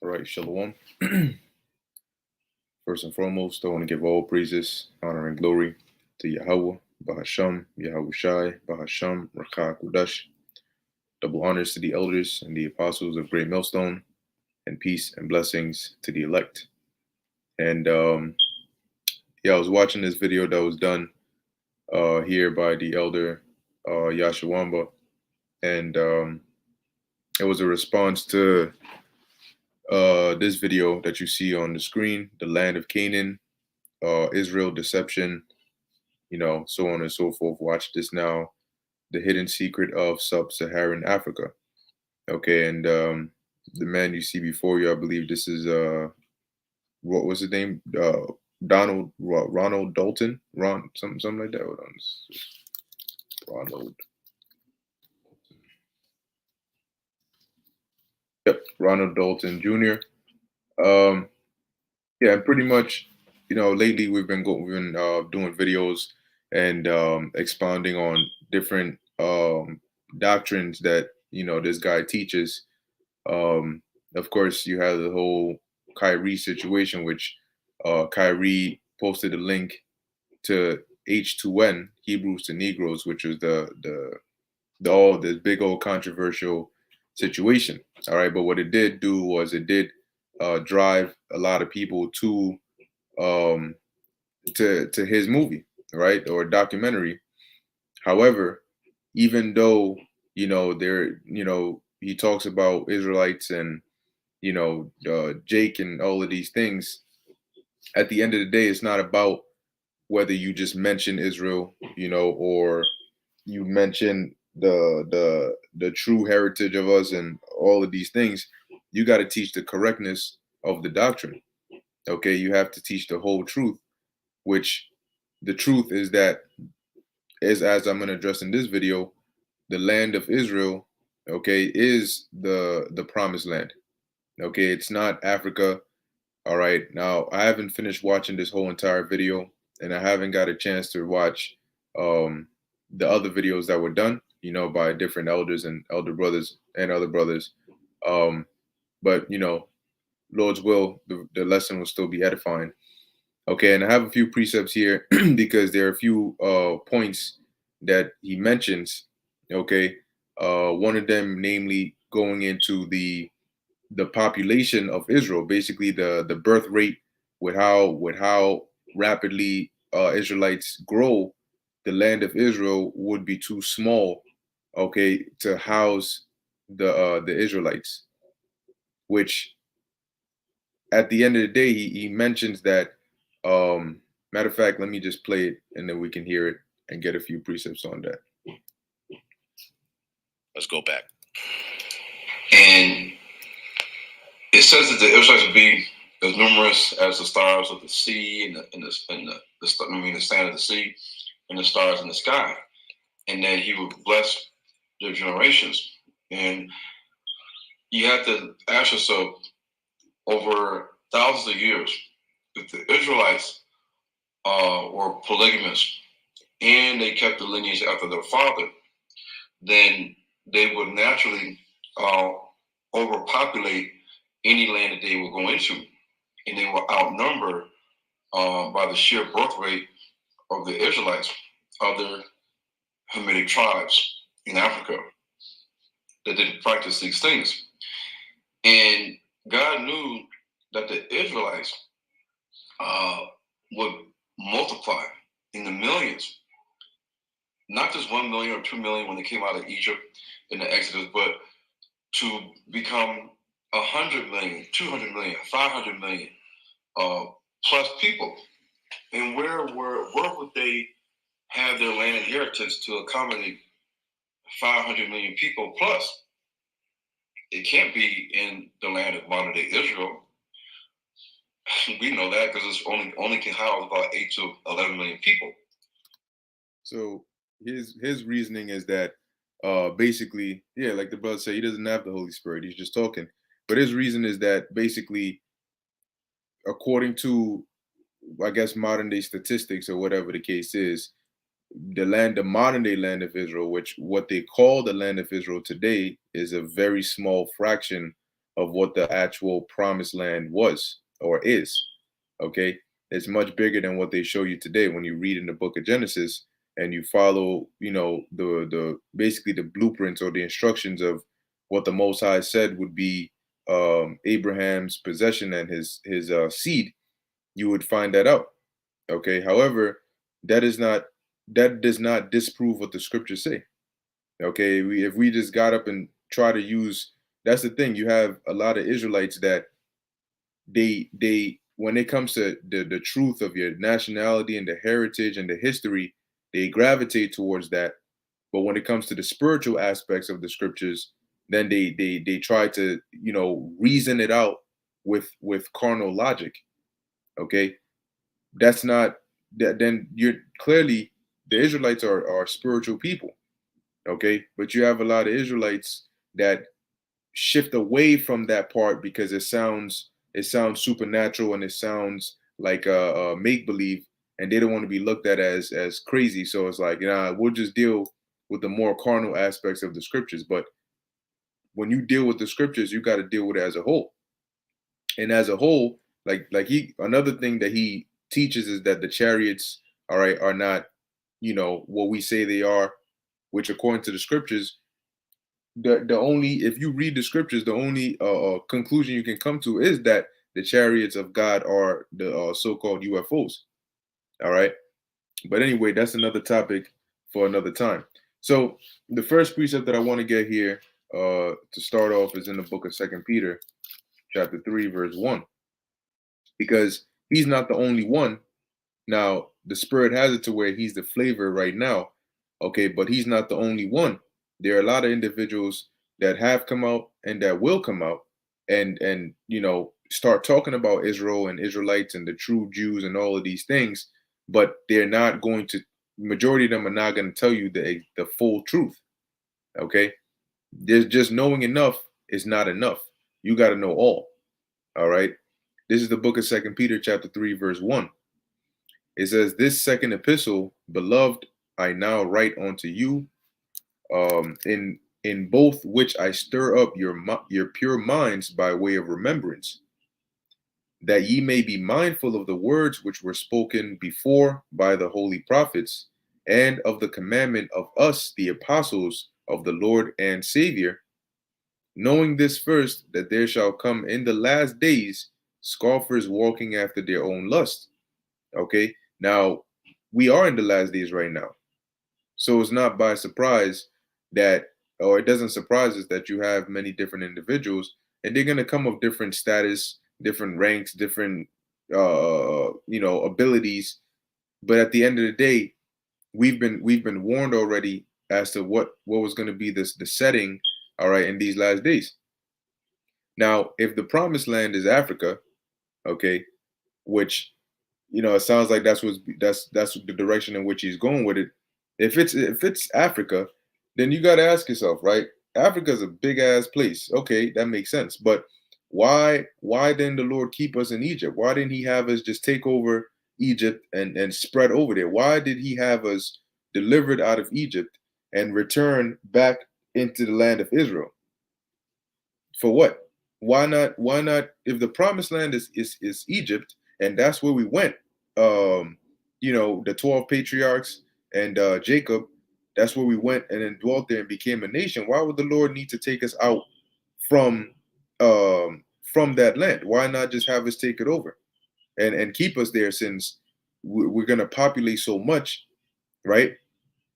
All right, Shalom. First and foremost, I want to give all praises, honor, and glory to Yahweh, Bahasham, Yahushai, Bahasham, Rakah, Kudash. Double honors to the elders and the apostles of Great Millstone, and peace and blessings to the elect. And I was watching this video that was done here by the elder Yashawamba, and it was a response to this video that you see on the screen, the land of Canaan, Israel deception, so on and so forth. Watch this now, the hidden secret of sub-Saharan Africa. Okay, and the man you see before you, I believe this is what was his name? Ronald Dalton, something like that. Hold on, Ronald. Yep, Ronald Dalton Jr. Yeah, pretty much. Lately we've been doing videos and expounding on different doctrines that this guy teaches. Of course, you have the whole Kyrie situation, which Kyrie posted a link to H2N, Hebrews to Negroes, which was all this big old controversial situation. All right, but what it did do was it did drive a lot of people to his movie, right, or documentary. However, even though he talks about Israelites and Jake and all of these things, at the end of the day, it's not about whether you just mention Israel, or you mention the true heritage of us and all of these things. You got to teach the correctness of the doctrine. Okay, you have to teach the whole truth, which the truth is that, as I'm going to address in this video, the land of Israel, okay, is the promised land. Okay, it's not Africa. All right, now I haven't finished watching this whole entire video, and I haven't got a chance to watch the other videos that were done, by different elders and elder brothers and other brothers. But Lord's will, the lesson will still be edifying. Okay, and I have a few precepts here because there are a few points that he mentions. Okay, one of them, namely, going into the population of Israel, basically the birth rate, with how rapidly Israelites grow. The land of Israel would be too small, okay, to house the Israelites. Which, at the end of the day, he mentions that. Matter of fact, let me just play it and then we can hear it and get a few precepts on that. Let's go back. And it says that the Israelites would be as numerous as the stars of the sea and the sand of the sea and the stars in the sky, and that he would bless their generations. And you have to ask yourself, over thousands of years, if the Israelites were polygamous and they kept the lineage after their father, then they would naturally overpopulate any land that they would go into, and they will outnumber by the sheer birth rate of the Israelites, other Hamitic tribes in Africa that didn't practice these things. And God knew that the Israelites would multiply in the millions, not just 1 million or 2 million when they came out of Egypt in the Exodus, but to become 100 million, 200 million, 500 million plus people. And where would they have their land inheritance to accommodate 500 million people plus? It can't be in the land of modern day Israel. We know that because it's only can house about 8 to 11 million people. So his reasoning is that basically, yeah, like the brother said, he doesn't have the Holy Spirit. He's just talking. But his reason is that basically, according to, I guess, modern day statistics or whatever the case is, the modern day land of Israel, which what they call the land of Israel today, is a very small fraction of what the actual promised land was or is. Okay, it's much bigger than what they show you today when you read in the book of Genesis and you follow, the basically the blueprints or the instructions of what the Most High said would be Abraham's possession and his seed. You would find that out. Okay, however, that is not that does not disprove what the scriptures say. Okay, if we just got up and try to use, that's the thing. You have a lot of Israelites that they when it comes to the truth of your nationality and the heritage and the history, they gravitate towards that. But when it comes to the spiritual aspects of the scriptures, then they try to reason it out with carnal logic. Okay, that's not that. Then you're clearly, the Israelites are spiritual people. Okay, but you have a lot of Israelites that shift away from that part because it sounds supernatural and it sounds like a make believe, and they don't want to be looked at as crazy. So it's like, we'll just deal with the more carnal aspects of the scriptures. But when you deal with the scriptures, you got to deal with it as a whole. And as a whole, like he another thing that he teaches is that the chariots, all right, are not what we say they are, which according to the scriptures, the only, if you read the scriptures, the only conclusion you can come to is that the chariots of God are the so-called UFOs. All right, but anyway, that's another topic for another time. So the first precept that I want to get here to start off is in the book of Second Peter, chapter 3, verse 1, because he's not the only one. Now, the spirit has it to where he's the flavor right now. Okay, but he's not the only one. There are a lot of individuals that have come out and that will come out and start talking about Israel and Israelites and the true Jews and all of these things, but they're not going to, majority of them are not going to tell you the full truth. Okay? There's just knowing enough is not enough. You got to know all. All right? This is the book of Second Peter chapter 3 verse 1. It says, "This second epistle, beloved, I now write unto you, in both which I stir up your pure minds by way of remembrance, that ye may be mindful of the words which were spoken before by the holy prophets, and of the commandment of us, the apostles of the Lord and Savior, knowing this first, that there shall come in the last days scoffers walking after their own lust." Okay, now we are in the last days right now. So it's not by surprise that, or it doesn't surprise us that you have many different individuals, and they're going to come of different status, different ranks, different, abilities. But at the end of the day, we've been warned already as to what was going to be the setting, all right, in these last days. Now, if the promised land is Africa, okay, which it sounds like that's the direction in which he's going with it. If it's Africa, then you got to ask yourself, right? Africa's a big ass place. Okay, that makes sense. But why didn't the Lord keep us in Egypt? Why didn't he have us just take over Egypt and spread over there? Why did he have us delivered out of Egypt and return back into the land of Israel? For what? Why not, if the promised land is Egypt, and that's where we went, the 12 patriarchs and Jacob, that's where we went and then dwelt there and became a nation. Why would the Lord need to take us out from from that land? Why not just have us take it over and keep us there, since we're going to populate so much, right?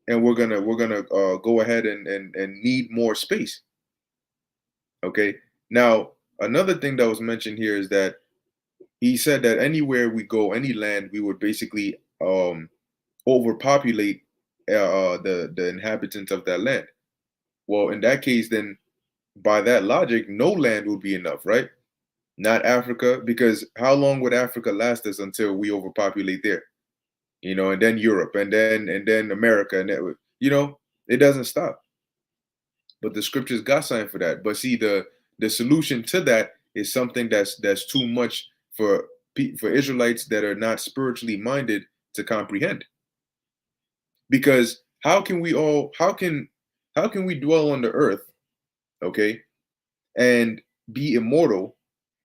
And we're gonna go ahead and need more space. Okay. Now, another thing that was mentioned here is that he said that anywhere we go, any land, we would basically overpopulate the inhabitants of that land. Well, in that case, then by that logic, no land would be enough, right? Not Africa, because how long would Africa last us until we overpopulate there? And then Europe, and then America, and it doesn't stop. But the scriptures got something for that. But see, the solution to that is something that's too much for Israelites that are not spiritually minded to comprehend. Because how can we dwell on the earth, okay, and be immortal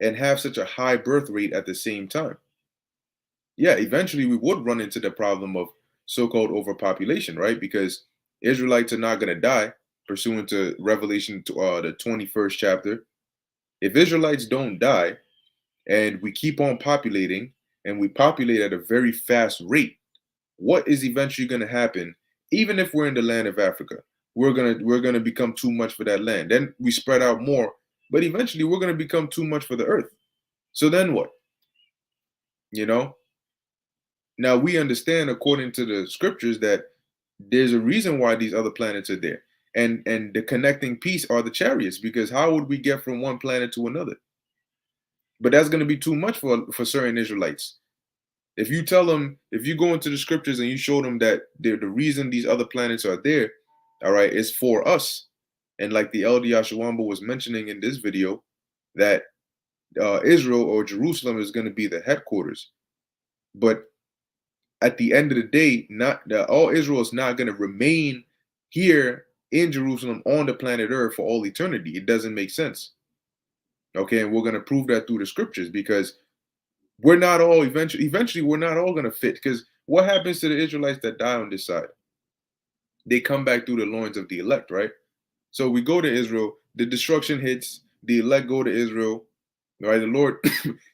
and have such a high birth rate at the same time? Yeah, eventually we would run into the problem of so-called overpopulation, right? Because Israelites are not going to die, pursuant to Revelation, the 21st chapter. If Israelites don't die and we keep on populating and we populate at a very fast rate, what is eventually going to happen? Even if we're in the land of Africa, we're gonna become too much for that land. Then we spread out more, but eventually we're gonna become too much for the earth. So then what? You know. Now we understand, according to the scriptures, that there's a reason why these other planets are there, and the connecting piece are the chariots. Because how would we get from one planet to another? But that's going to be too much for certain Israelites. If you tell them, if you go into the scriptures and you show them that the reason these other planets are there, all right, is for us. And like the elder Yashawamba was mentioning in this video, that Israel or Jerusalem is going to be the headquarters. But at the end of the day, all Israel is not going to remain here in Jerusalem on the planet Earth for all eternity. It doesn't make sense. Okay, and we're going to prove that through the scriptures, because we're not all eventually we're not all going to fit. Because what happens to the Israelites that die on this side? They come back through the loins of the elect, right? So we go to Israel, the destruction hits, the elect go to Israel, right? The Lord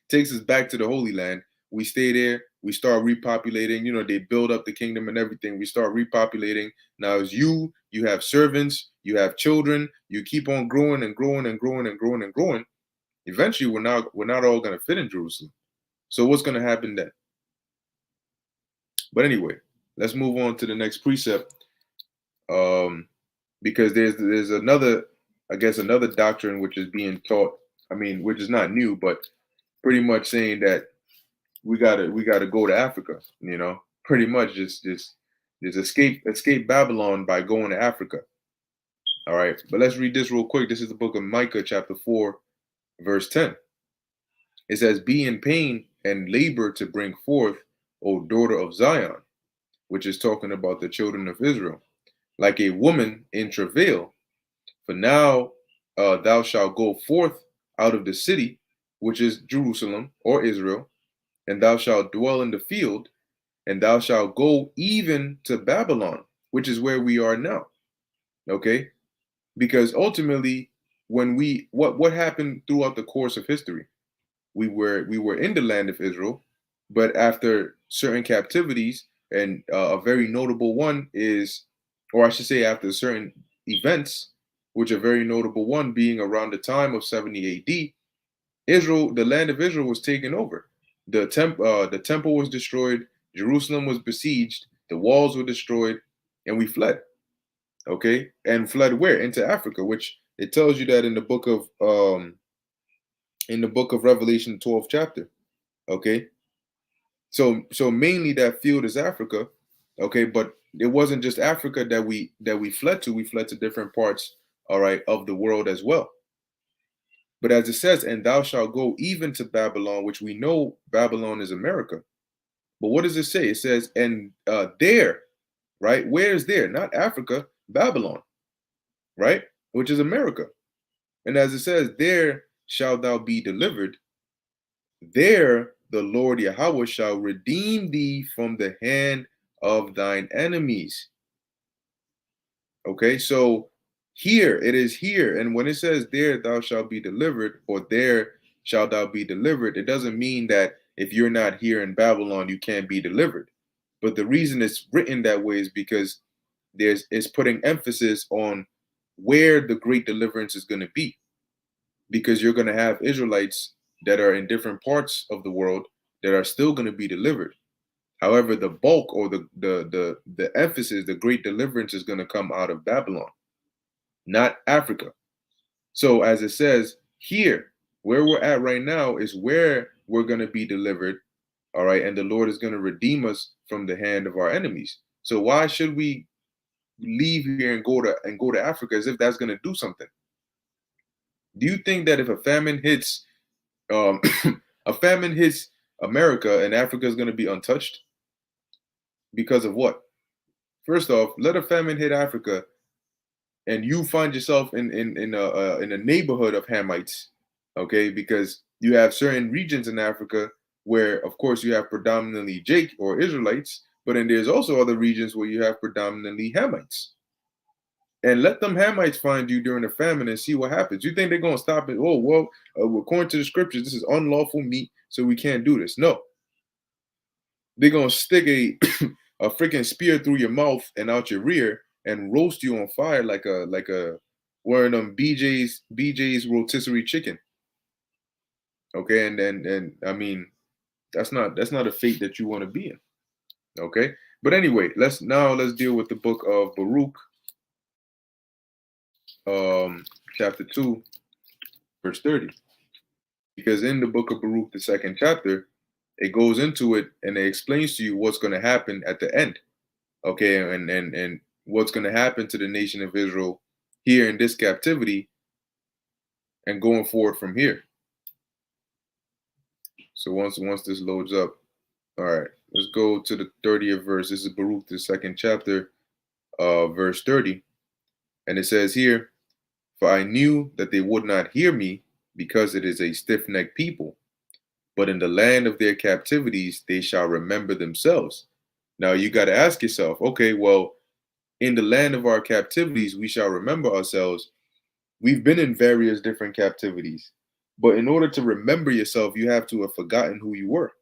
takes us back to the Holy Land. We stay there. We start repopulating. You know, they build up the kingdom and everything. We start repopulating. Now, as you have servants, you have children. You keep on growing and growing and growing and growing and growing. Eventually, we're not all going to fit in Jerusalem. So what's going to happen then? But anyway, let's move on to the next precept. Because there's another, I guess, another doctrine which is being taught. I mean, which is not new, but pretty much saying that we gotta go to Africa. You know, pretty much just escape Babylon by going to Africa. All right, but let's read this real quick. This is the book of Micah, chapter 4, verse 10. It says, "Be in pain and labor to bring forth, O daughter of Zion," which is talking about the children of Israel, "like a woman in travail. For now thou shalt go forth out of the city, which is Jerusalem or Israel, and thou shalt dwell in the field, and thou shalt go even to Babylon," which is where we are now. Okay? Because ultimately, when what happened throughout the course of history? We were in the land of Israel, but after certain captivities, and a very notable one is, or I should say, after certain events, which a very notable one being around the time of 70 AD, Israel, the land of Israel, was taken over. The temple was destroyed. Jerusalem was besieged. The walls were destroyed, and we fled. Okay, and fled where? Into Africa, which it tells you that in the book of Revelation, 12th chapter. Okay, so mainly that field is Africa. Okay, but it wasn't just Africa that we fled to. We fled to different parts, all right, of the world as well. But as it says, "And thou shalt go even to Babylon," which we know Babylon is America. But what does it say? It says, "And there," right? Where is there? Not Africa, Babylon, right? Which is America. And as it says, "There shalt thou be delivered. There the Lord Yahweh shall redeem thee from the hand of thine enemies." Okay, so here it is here. And when it says, "There thou shalt be delivered," or "There shalt thou be delivered," it doesn't mean that if you're not here in Babylon, you can't be delivered. But the reason it's written that way is because it's putting emphasis on where the great deliverance is going to be. Because you're going to have Israelites that are in different parts of the world that are still going to be delivered. However, the bulk, or the emphasis, the great deliverance, is going to come out of Babylon, not Africa. So as it says here, where we're at right now is where we're going to be delivered. All right, and the Lord is going to redeem us from the hand of our enemies. So why should we leave here and go to Africa as if that's going to do something? Do you think that if a famine hits um, a famine hits America, and Africa is going to be untouched? Because of what? First off, let a famine hit Africa, and you find yourself in a neighborhood of Hamites. Okay, because you have certain regions in Africa where, of course, you have predominantly Jake or Israelites, but then there's also other regions where you have predominantly Hamites. And let them Hamites find you during the famine and see what happens. You think they're going to stop it? Oh, well, according to the scriptures, this is unlawful meat, so we can't do this. No, they're going to stick a a freaking spear through your mouth and out your rear and roast you on fire like a one of them BJ's rotisserie chicken. Okay, and I mean that's not a fate that you want to be in. Okay, but anyway, let's deal with the book of Baruch, um, chapter 2, verse 30. Because in the book of Baruch, the second chapter, it goes into it and it explains to you what's going to happen at the end. Okay, and what's going to happen to the nation of Israel here in this captivity and going forward from here. So once this loads up, all right, let's go to the 30th verse. This is Baruch, the second chapter, verse 30. And it says here, "For I knew that they would not hear me, because it is a stiff-necked people. But in the land of their captivities, they shall remember themselves." Now you got to ask yourself, okay, well, in the land of our captivities, we shall remember ourselves. We've been in various different captivities. But in order to remember yourself, you have to have forgotten who you were.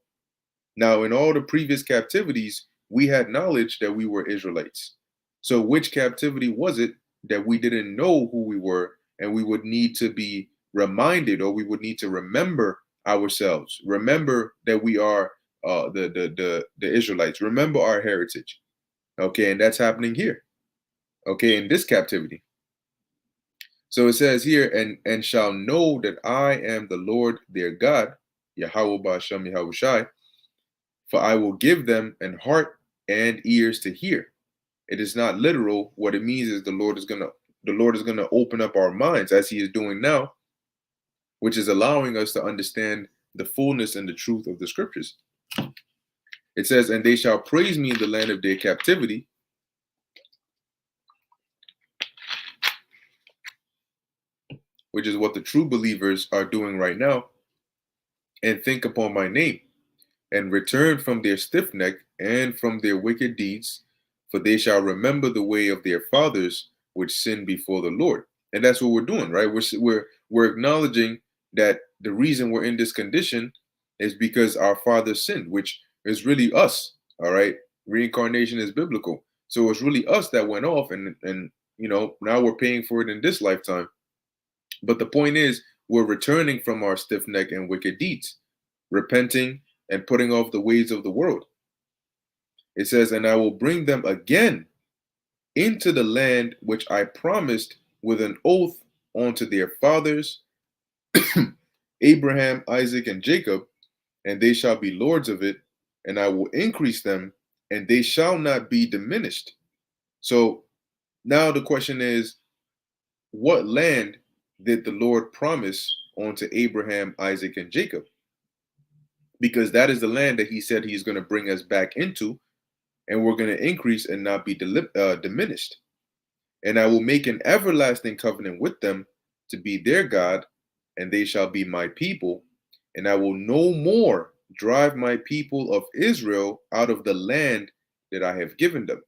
Now, in all the previous captivities, we had knowledge that we were Israelites. So, which captivity was it that we didn't know who we were, and we would need to be reminded, or we would need to remember ourselves, remember that we are the Israelites, remember our heritage. Okay, and that's happening here. Okay, in this captivity. So it says here, and shall know that I am the Lord their God, Yahweh Ba'Shem Yahushai. For I will give them an heart and ears to hear. It is not literal. What it means is the Lord is gonna open up our minds as He is doing now, which is allowing us to understand the fullness and the truth of the scriptures. It says, "And they shall praise me in the land of their captivity," which is what the true believers are doing right now, "and think upon my name, and return from their stiff neck and from their wicked deeds, for they shall remember the way of their fathers, which sinned before the Lord." And that's what we're doing, right? We're acknowledging that the reason we're in this condition is because our fathers sinned, which is really us. All right, reincarnation is biblical, so it's really us that went off, and now we're paying for it in this lifetime. But the point is, we're returning from our stiff neck and wicked deeds, repenting and putting off the ways of the world. It says, "And I will bring them again into the land which I promised with an oath unto their fathers, Abraham, Isaac, and Jacob, and they shall be lords of it, and I will increase them, and they shall not be diminished." So now the question is, what land did the Lord promise unto Abraham, Isaac, and Jacob? Because that is the land that He said He's going to bring us back into, and we're going to increase and not be diminished. "And I will make an everlasting covenant with them to be their God, and they shall be my people. And I will no more drive my people of Israel out of the land that I have given them."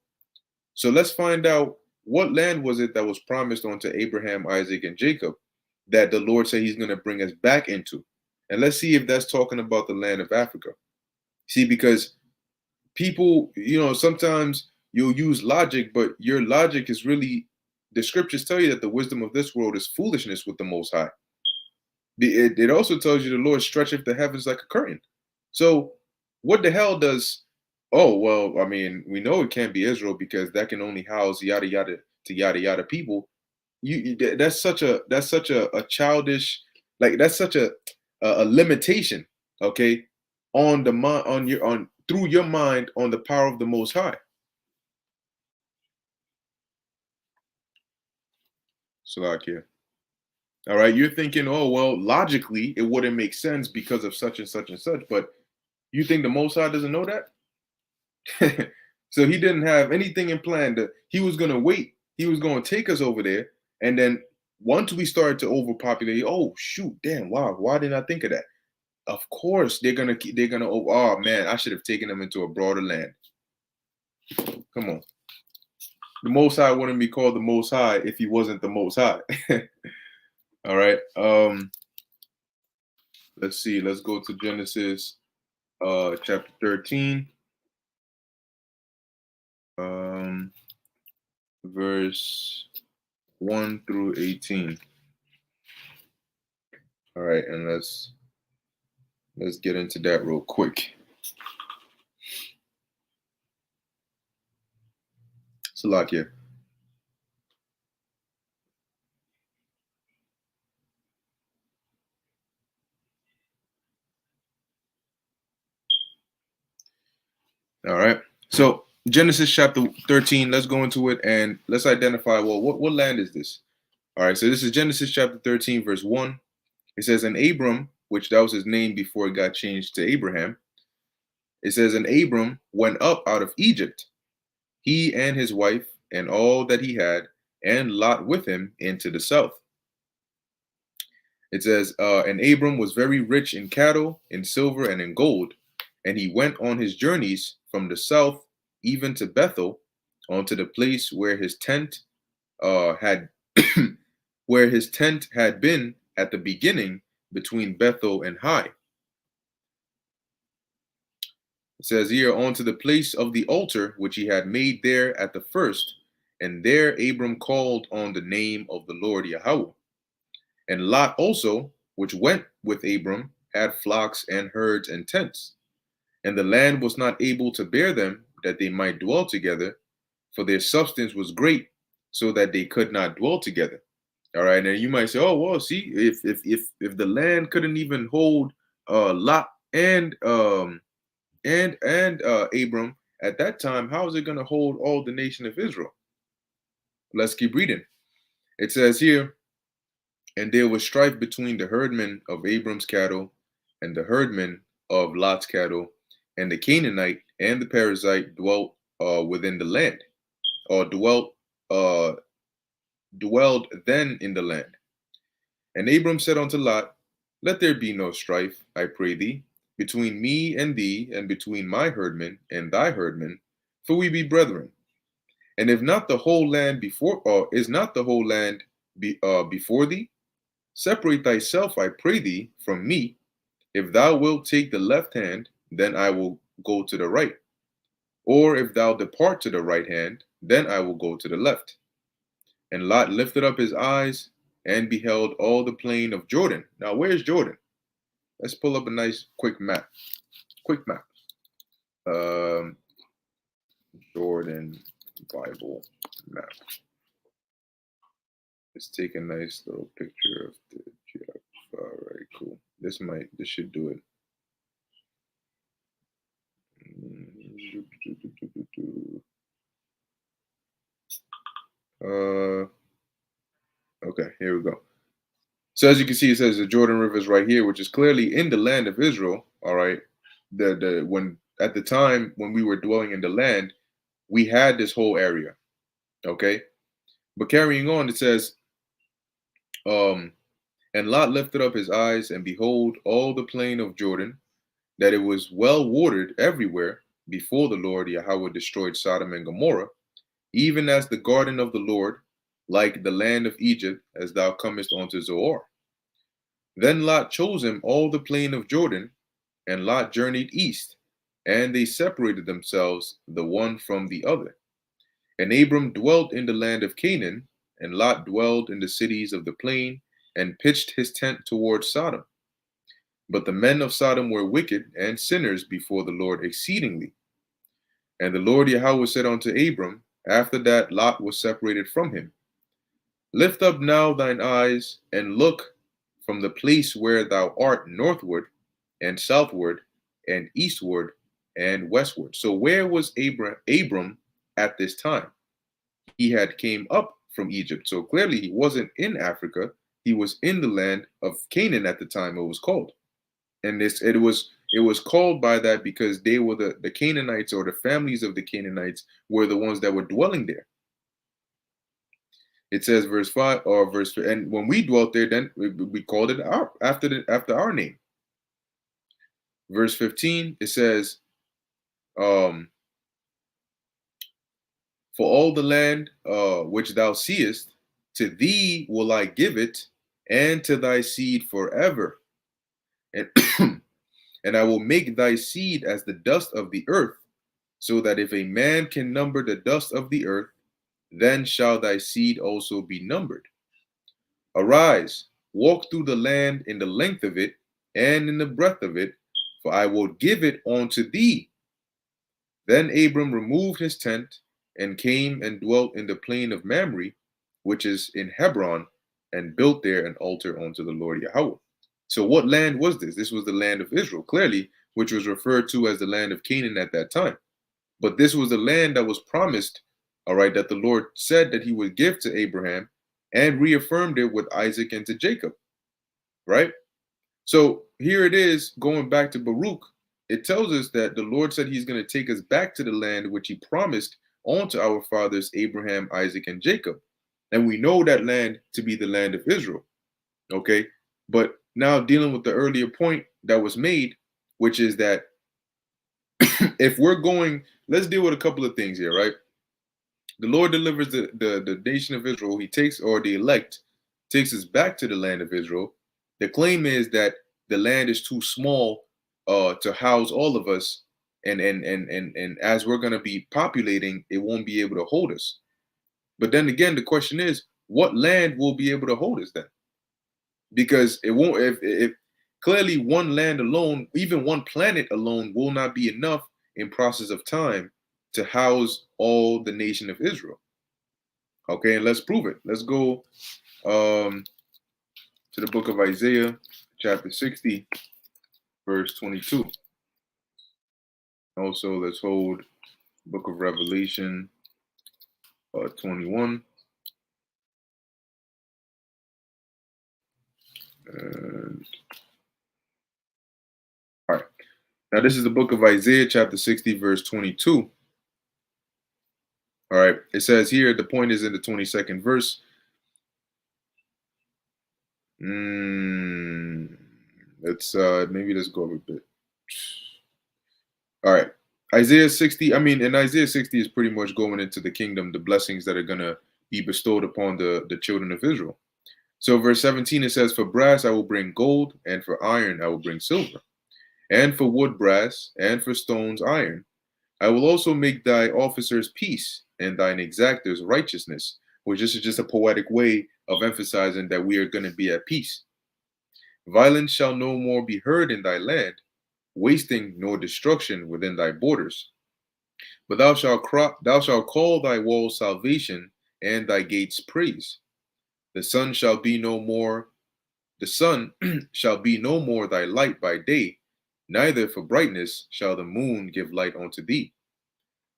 So let's find out, what land was it that was promised unto Abraham, Isaac, and Jacob that the Lord said He's going to bring us back into. And let's see if that's talking about the land of Africa. See, because people, sometimes you'll use logic, but your logic is really, the scriptures tell you that the wisdom of this world is foolishness with the Most High. It also tells you the Lord stretcheth the heavens like a curtain. So what the hell does, oh, well, I mean, we know it can't be Israel because that can only house yada yada to yada yada people. That's such a childish, like, that's such a limitation, okay, on the mind, on through your mind, on the power of the Most High. Salakia. All right, you're thinking, oh well, logically it wouldn't make sense because of such and such and such, but you think the Most High doesn't know that? So He didn't have anything in plan. That He was going to wait. He was going to take us over there, and then once we started to overpopulate, oh shoot, damn, wow, why didn't I think of that? Of course, oh man, I should have taken them into a broader land. Come on. The Most High wouldn't be called the Most High if he wasn't the Most High. All right. Let's see. Let's go to Genesis chapter 13. Verse 1 through 18. All right, and let's get into that real quick. Salakia. All right. So Genesis chapter 13, let's go into it and let's identify, well, what land is this? All right, so this is Genesis chapter 13, verse 1. It says, and Abram, which that was his name before it got changed to Abraham. It says, and Abram went up out of Egypt, he and his wife, and all that he had, and Lot with him into the south. It says, and Abram was very rich in cattle, in silver, and in gold. And he went on his journeys from the south, even to Bethel, onto the place where his tent had where his tent had been at the beginning between Bethel and Hai. It says here, onto the place of the altar which he had made there at the first, and there Abram called on the name of the Lord Yahweh. And Lot also, which went with Abram, had flocks and herds and tents. And the land was not able to bear them, that they might dwell together, for their substance was great, so that they could not dwell together. All right, now you might say, oh well, see, if the land couldn't even hold Lot and Abram at that time, how is it going to hold all the nation of Israel? Let's keep reading. It says here, and there was strife between the herdmen of Abram's cattle and the herdmen of Lot's cattle, and the Canaanite and the Perizzite dwelt within the land, or dwelled then in the land. And Abram said unto Lot, let there be no strife, I pray thee, between me and thee, and between my herdmen and thy herdmen, for we be brethren. And if not the whole land before, is not the whole land before thee? Separate thyself, I pray thee, from me. If thou wilt take the left hand, then I will go to the right. Or if thou depart to the right hand, then I will go to the left. And Lot lifted up his eyes and beheld all the plain of Jordan. Now, where's Jordan? Let's pull up a nice quick map. Quick map. Jordan Bible map. Let's take a nice little picture of the GF. All right, cool. This should do it. Okay, here we go. So as you can see, it says the Jordan River is right here, which is clearly in the land of Israel. All right, when at the time when we were dwelling in the land, we had this whole area. Okay, but carrying on, it says, and Lot lifted up his eyes and behold all the plain of Jordan, that it was well watered everywhere before the Lord Yahweh destroyed Sodom and Gomorrah, even as the garden of the Lord, like the land of Egypt, as thou comest unto Zoar. Then Lot chose him all the plain of Jordan, and Lot journeyed east, and they separated themselves the one from the other. And Abram dwelt in the land of Canaan, and Lot dwelled in the cities of the plain, and pitched his tent towards Sodom. But the men of Sodom were wicked and sinners before the Lord exceedingly. And the Lord Yahweh said unto Abram, after that Lot was separated from him, lift up now thine eyes, and look from the place where thou art northward, and southward, and eastward, and westward. So where was Abram at this time? He had came up from Egypt. So clearly he wasn't in Africa. He was in the land of Canaan at the time it was called. And it was called by that because they were the Canaanites, or the families of the Canaanites were the ones that were dwelling there. It says verse 5 or verse, and when we dwelt there, then we called it after our name. Verse 15, it says, um, for all the land which thou seest, to thee will I give it, and to thy seed forever. And, and I will make thy seed as the dust of the earth, so that if a man can number the dust of the earth, then shall thy seed also be numbered. Arise, walk through the land in the length of it, and in the breadth of it, for I will give it unto thee. Then Abram removed his tent and came and dwelt in the plain of Mamre, which is in Hebron, and built there an altar unto the Lord Yahweh. So, what land was this? This was the land of Israel, clearly, which was referred to as the land of Canaan at that time. But this was the land that was promised, all right, that the Lord said that he would give to Abraham and reaffirmed it with Isaac and to Jacob, right? So here it is, going back to Baruch, it tells us that the Lord said he's going to take us back to the land which he promised unto our fathers, Abraham, Isaac, and Jacob. And we know that land to be the land of Israel. Okay. But now dealing with the earlier point that was made, which is that if we're going, let's deal with a couple of things here, right? The Lord delivers the nation of Israel. He takes, or the elect takes us back to the land of Israel. The claim is that the land is too small to house all of us, and as we're going to be populating, it won't be able to hold us. But then again, the question is, what land will be able to hold us then? Because it won't. If clearly one land alone, even one planet alone, will not be enough in process of time to house all the nation of Israel. Okay, and let's prove it. Let's go to the book of Isaiah, chapter 60, verse 22. Also, let's hold book of Revelation 21. All right. Now, this is the book of Isaiah, chapter 60, verse 22. All right. It says here, the point is in the 22nd verse. Let's go over a bit. All right. Isaiah 60, in Isaiah 60 is pretty much going into the kingdom, the blessings that are going to be bestowed upon the children of Israel. So verse 17, it says, for brass I will bring gold, and for iron I will bring silver, and for wood brass, and for stones iron. I will also make thy officers peace, and thine exactors righteousness, which this is just a poetic way of emphasizing that we are going to be at peace. Violence shall no more be heard in thy land, wasting nor destruction within thy borders. But thou shalt call thy walls salvation, and thy gates praise. The sun shall be no more shall be no more thy light by day, neither for brightness shall the moon give light unto thee.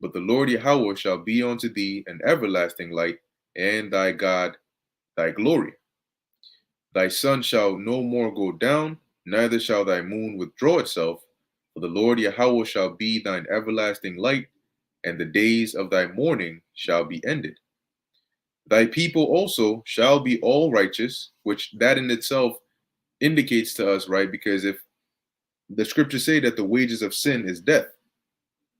But the Lord Yahweh shall be unto thee an everlasting light, and thy God thy glory. Thy sun shall no more go down, neither shall thy moon withdraw itself, for the Lord Yahweh shall be thine everlasting light, and the days of thy mourning shall be ended. Thy people also shall be all righteous, which that in itself indicates to us, right? Because if the scriptures say that the wages of sin is death.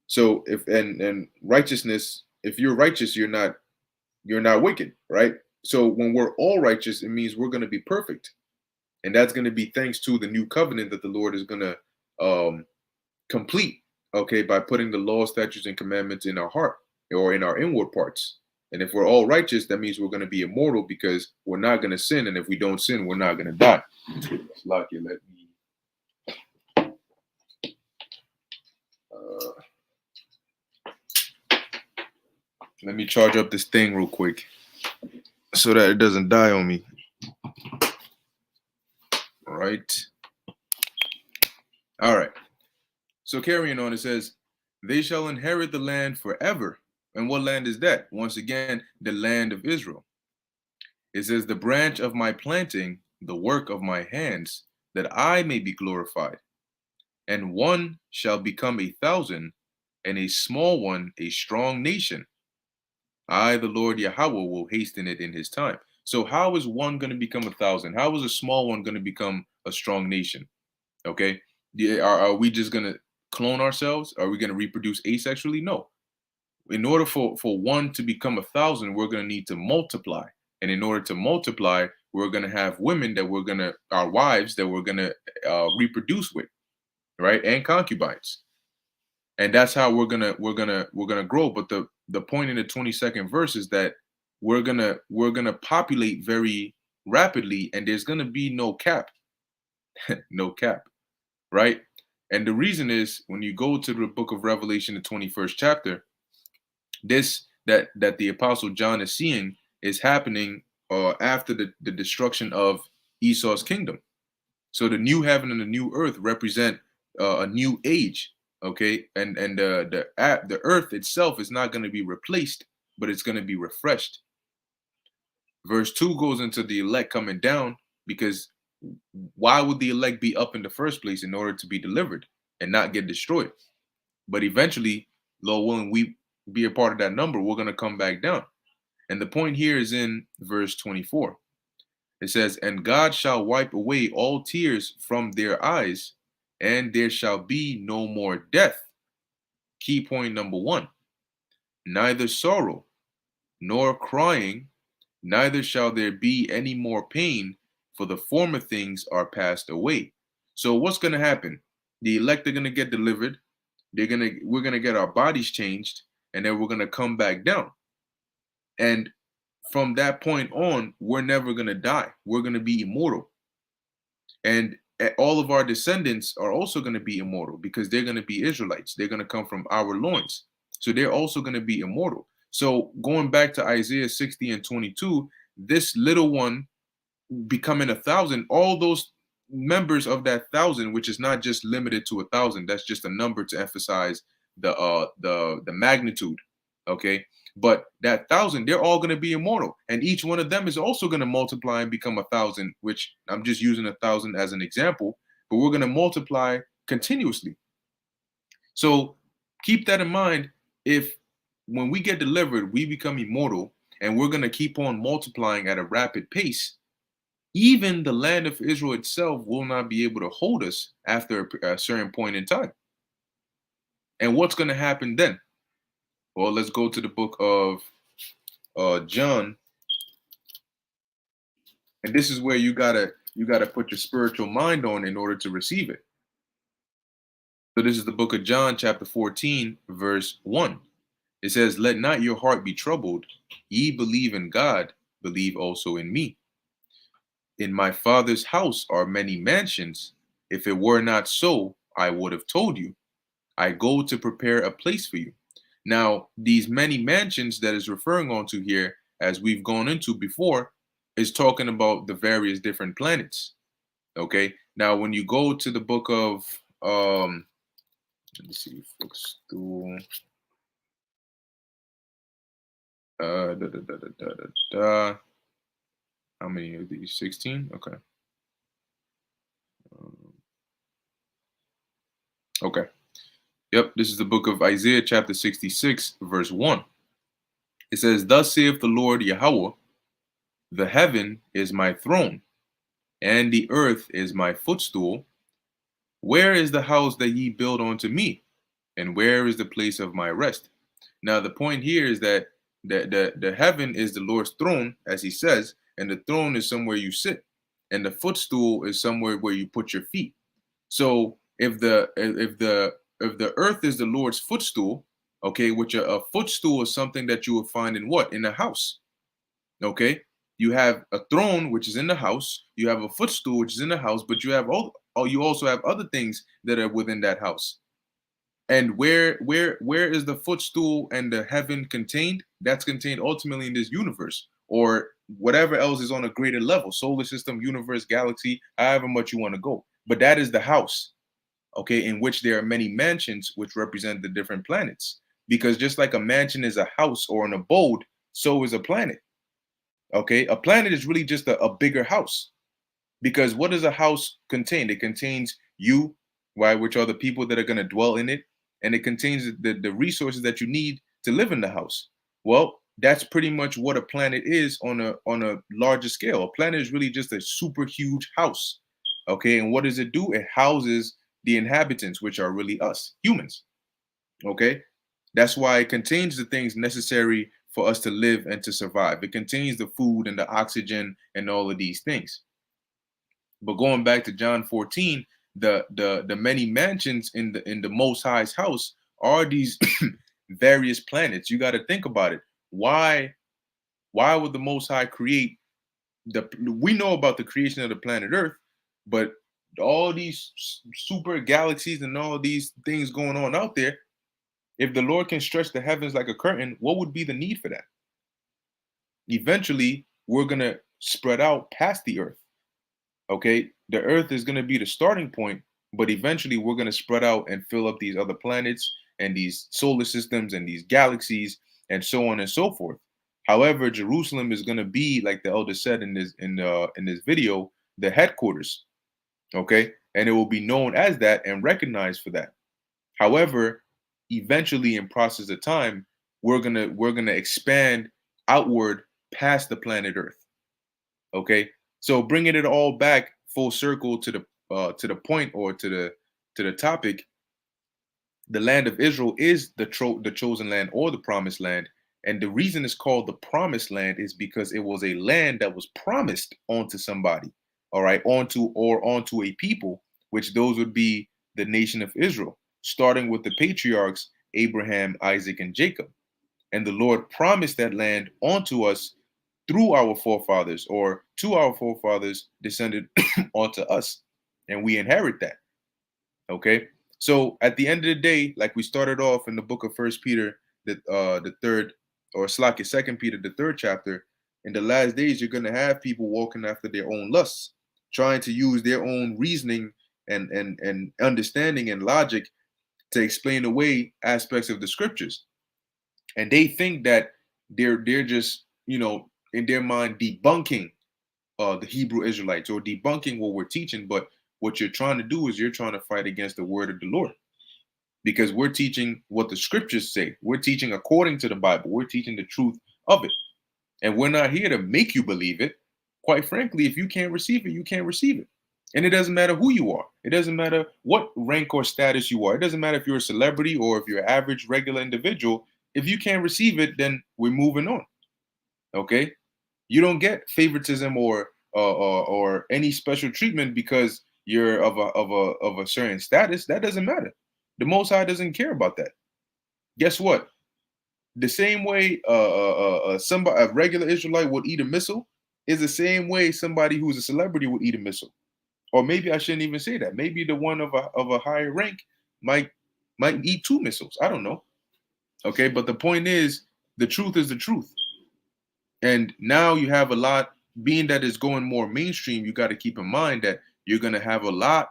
So if and righteousness, if you're righteous, you're not wicked, right? So when we're all righteous, it means we're going to be perfect. And that's going to be thanks to the new covenant that the Lord is going to complete, okay, by putting the law, statutes, and commandments in our heart or in our inward parts. And if we're all righteous, that means we're going to be immortal because we're not going to sin. And if we don't sin, we're not going to die. Lucky, let me charge up this thing real quick so that it doesn't die on me. All right. All right. So carrying on, it says, they shall inherit the land forever. And what land is that? Once again, the land of Israel. It says, the branch of my planting, the work of my hands, that I may be glorified. And one shall become 1,000, and a small one a strong nation. I, the Lord Yahweh, will hasten it in his time. So how is one going to become 1,000? How is a small one going to become a strong nation? Okay. Yeah, are we just going to clone ourselves? Are we going to reproduce asexually? No. In order for one to become 1,000, we're going to need to multiply. And in order to multiply, we're going to have women that we're going to, our wives that we're going to reproduce with, right? And concubines. And that's how we're gonna grow. But the point in the 22nd verse is that we're gonna populate very rapidly, and there's gonna be no cap, no cap, right? And the reason is when you go to the book of Revelation, the 21st chapter, this that the apostle John is seeing is happening after the destruction of Esau's kingdom. So the new heaven and the new earth represent a new age, okay? And the earth itself is not going to be replaced, but it's going to be refreshed. Verse 2 goes into the elect coming down, because why would the elect be up in the first place? In order to be delivered and not get destroyed. But eventually, Lord willing, we be a part of that number, we're going to come back down. And the point here is in verse 24. It says, and God shall wipe away all tears from their eyes, and there shall be no more death. Key point number 1. Neither sorrow nor crying, neither shall there be any more pain, for the former things are passed away. So what's going to happen? The elect are going to get delivered. We're going to get our bodies changed, and then we're going to come back down. And from that point on, we're never going to die. We're going to be immortal. And all of our descendants are also going to be immortal, because they're going to be Israelites. They're going to come from our loins. So they're also going to be immortal. So going back to Isaiah 60 and 22, this little one becoming 1,000, all those members of that 1,000, which is not just limited to 1,000, that's just a number to emphasize the magnitude. Okay. But that 1,000, they're all going to be immortal, and each one of them is also going to multiply and become 1,000. Which I'm just using 1,000 as an example, but we're going to multiply continuously. So keep that in mind. If when we get delivered, we become immortal, and we're going to keep on multiplying at a rapid pace, even the land of Israel itself will not be able to hold us after a certain point in time. And what's going to happen then? Well, let's go to the book of John, and this is where you gotta put your spiritual mind on in order to receive it. So this is the book of John, chapter 14, verse 1. It says, let not your heart be troubled. Ye believe in God, believe also in me. In my Father's house are many mansions. If it were not so, I would have told you. I go to prepare a place for you. Now, these many mansions that is referring on to here, as we've gone into before, is talking about the various different planets. Okay. Now, when you go to the book of let me see, footstool. Da, da, da, da, da, da, da. How many are these? 16? Okay. Okay. Yep, this is the book of Isaiah, chapter 66, verse 1. It says, thus saith the Lord Yahweh, the heaven is my throne, and the earth is my footstool. Where is the house that ye build unto me? And where is the place of my rest? Now, the point here is that the heaven is the Lord's throne, as he says, and the throne is somewhere you sit, and the footstool is somewhere where you put your feet. So if the earth is the Lord's footstool, okay, which a footstool is something that you will find in what? In a house. Okay. You have a throne, which is in the house. You have a footstool, which is in the house, but you have you also have other things that are within that house. And where is the footstool and the heaven contained? That's contained ultimately in this universe, or whatever else is on a greater level, solar system, universe, galaxy, however much you want to go. But that is the house, okay, in which there are many mansions, which represent the different planets. Because just like a mansion is a house or an abode, so is a planet. Okay, a planet is really just a bigger house. Because what does a house contain? It contains you, right, which are the people that are going to dwell in it, and it contains the resources that you need to live in the house. Well, That's pretty much what a planet is on a larger scale. A planet is really just a super huge house. Okay, and what does it do? It houses the inhabitants, which are really us, humans. Okay, that's why it contains the things necessary for us to live and to survive. It contains the food and the oxygen and all of these things. But going back to John 14, the many mansions in the Most High's house are these various planets. You got to think about it. Why would the Most High create the? We know about the creation of the planet Earth, but all these super galaxies and all these things going on out there. If the Lord can stretch the heavens like a curtain, what would be the need for that? Eventually, we're gonna spread out past the Earth. Okay, the Earth is gonna be the starting point, but eventually we're gonna spread out and fill up these other planets and these solar systems and these galaxies and so on and so forth. However, Jerusalem is gonna be, like the elder said in this video, the headquarters. Okay, and it will be known as that and recognized for that. However, eventually in process of time, we're gonna expand outward past the planet Earth. Okay, so bringing it all back full circle to the point, or to the topic, the land of Israel is the chosen land or the promised land. And the reason it's called the promised land is because it was a land that was promised onto somebody, all right, onto a people, which those would be the nation of Israel, starting with the patriarchs, Abraham, Isaac, and Jacob. And the Lord promised that land onto us through our forefathers, or to our forefathers descended onto us. And we inherit that. Okay. So at the end of the day, like we started off in the book of First Peter, the third, or Slack Second Peter, the third chapter, in the last days, you're gonna have people walking after their own lusts, trying to use their own reasoning and understanding and logic to explain away aspects of the scriptures. And they think that they're just, in their mind debunking the Hebrew Israelites, or debunking what we're teaching. But what you're trying to do is you're trying to fight against the word of the Lord, because we're teaching what the scriptures say. We're teaching according to the Bible. We're teaching the truth of it. And we're not here to make you believe it. Quite frankly, if you can't receive it, you can't receive it. And it doesn't matter who you are. It doesn't matter what rank or status you are. It doesn't matter if you're a celebrity or if you're an average, regular individual. If you can't receive it, then we're moving on. Okay? You don't get favoritism or any special treatment because you're of a certain status. That doesn't matter. The Most High doesn't care about that. Guess what? The same way somebody, a regular Israelite, would eat a missile is the same way somebody who's a celebrity would eat a missile. Or maybe I shouldn't even say that. Maybe the one of a higher rank might eat two missiles. I don't know. Okay, but the point is, the truth is the truth. And now you have a lot, being that it's going more mainstream, you got to keep in mind that you're going to have a lot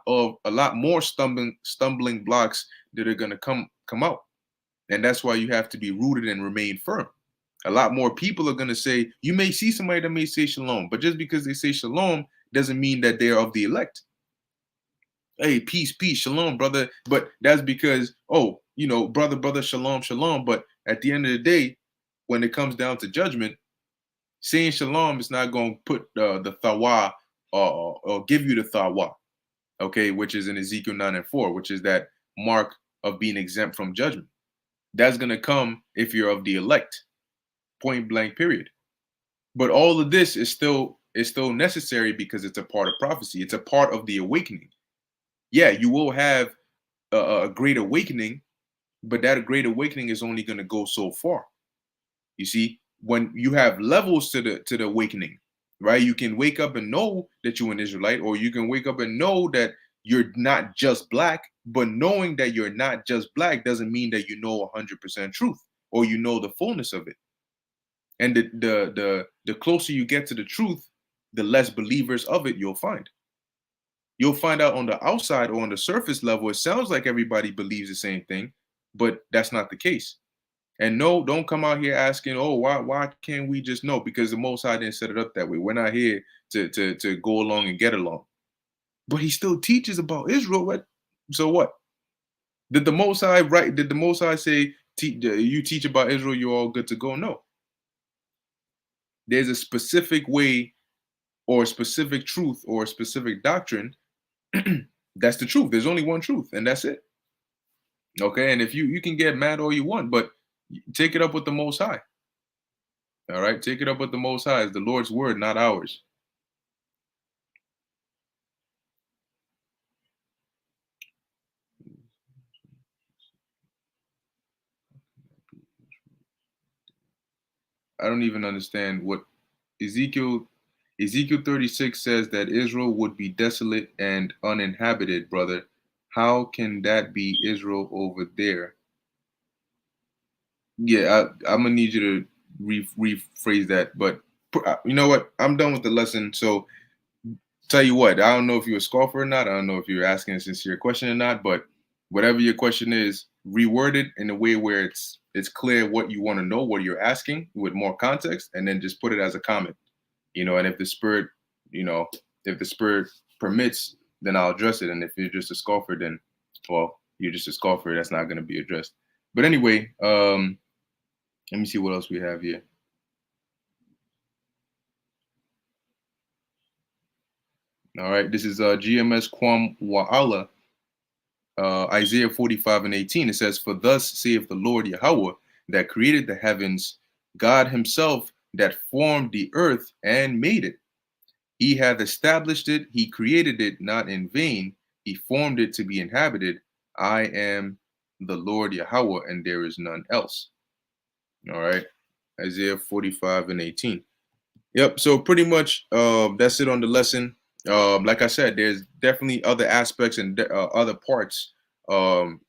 more stumbling blocks that are going to come out. And that's why you have to be rooted and remain firm. A lot more people are going to say, you may see somebody that may say shalom, but just because they say shalom doesn't mean that they're of the elect. Hey, peace, peace, shalom, brother. But that's because, oh, brother, shalom, shalom. But at the end of the day, when it comes down to judgment, saying shalom is not going to put the thawa, or give you the thawa, okay, which is in Ezekiel 9:4, which is that mark of being exempt from judgment. That's going to come if you're of the elect, point blank, period. But all of this is still necessary because it's a part of prophecy. It's a part of the awakening. Yeah, you will have a great awakening, but that great awakening is only going to go so far. You see, when you have levels to the awakening, right? You can wake up and know that you're an Israelite, or you can wake up and know that you're not just black. But knowing that you're not just black doesn't mean that you know 100% truth, or you know the fullness of it. And the closer you get to the truth, the less believers of it you'll find. You'll find out on the outside, or on the surface level, it sounds like everybody believes the same thing, but that's not the case. And no, don't come out here asking, oh, why can't we just know? Because the Most High didn't set it up that way. We're not here to go along and get along. But he still teaches about Israel. What? So what? Did the Most High say, you teach about Israel, you're all good to go? No. there's a specific way or a specific truth or a specific doctrine. That's the truth. There's only one truth, and that's it. Okay, and if you can get mad all you want, but take it up with the Most High. All right, take it up with the Most High. It's the Lord's word, not ours. I don't even understand what Ezekiel Ezekiel 36 says that Israel would be desolate and uninhabited, brother. How can that be Israel over there? Yeah, I'm gonna need you to rephrase that. But you know what? I'm done with the lesson. So tell you what, I don't know if you're a scoffer or not. I don't know if you're asking a sincere question or not. But whatever your question is, reword it in a way where it's clear what you want to know, what you're asking with more context, and then just put it as a comment. And if the spirit, you know, if the spirit permits, then I'll address it. And if you're just a scoffer, then, well, you're just a scoffer. That's not going to be addressed. But anyway, let me see what else we have here. All right, this is GMS Kwam Wa'ala, Isaiah 45:18. It says, "For thus saith the Lord Yahweh, that created the heavens, God himself that formed the earth and made it. He hath established it, he created it not in vain, he formed it to be inhabited. I am the Lord Yahweh, and there is none else." All right, Isaiah 45:18. Yep. So pretty much that's it on the lesson. Like I said, there's definitely other aspects and other parts um,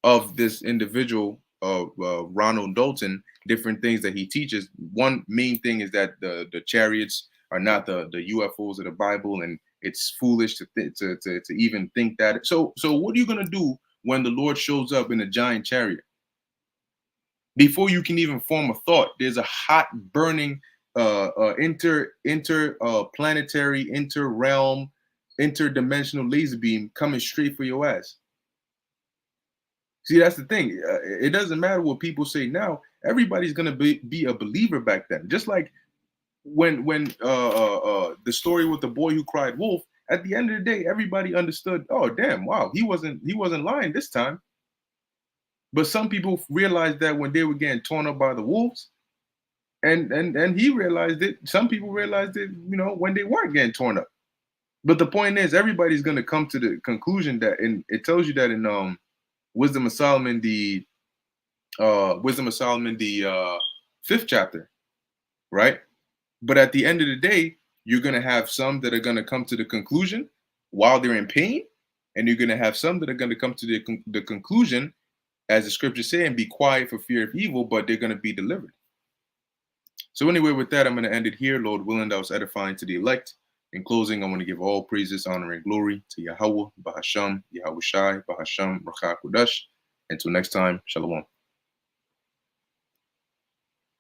of this individual, Ronald Dalton, different things that he teaches. One main thing is that the chariots are not the UFOs of the Bible, and it's foolish to even think that. So what are you gonna do when the Lord shows up in a giant chariot? Before you can even form a thought, there's a hot burning planetary, inter realm, interdimensional laser beam coming straight for your ass. See, that's the thing. It doesn't matter what people say now. Everybody's gonna be a believer back then. Just like when the story with the boy who cried wolf. At the end of the day, everybody understood. Oh, damn! Wow, he wasn't lying this time. But some people realized that when they were getting torn up by the wolves, and he realized it. Some people realized it, when they weren't getting torn up. But the point is, everybody's going to come to the conclusion that, and it tells you that in Wisdom of Solomon, the fifth chapter, right? But at the end of the day, you're going to have some that are going to come to the conclusion while they're in pain, and you're going to have some that are going to come to the conclusion, as the scriptures say, and be quiet for fear of evil, but they're going to be delivered. So anyway, with that, I'm going to end it here. Lord willing, that was edifying to the elect. In closing, I want to give all praises, honor, and glory to Yahweh, Bahasham, Yahweh Shai, Bahasham, Rakha Kudash. Until next time, Shalom.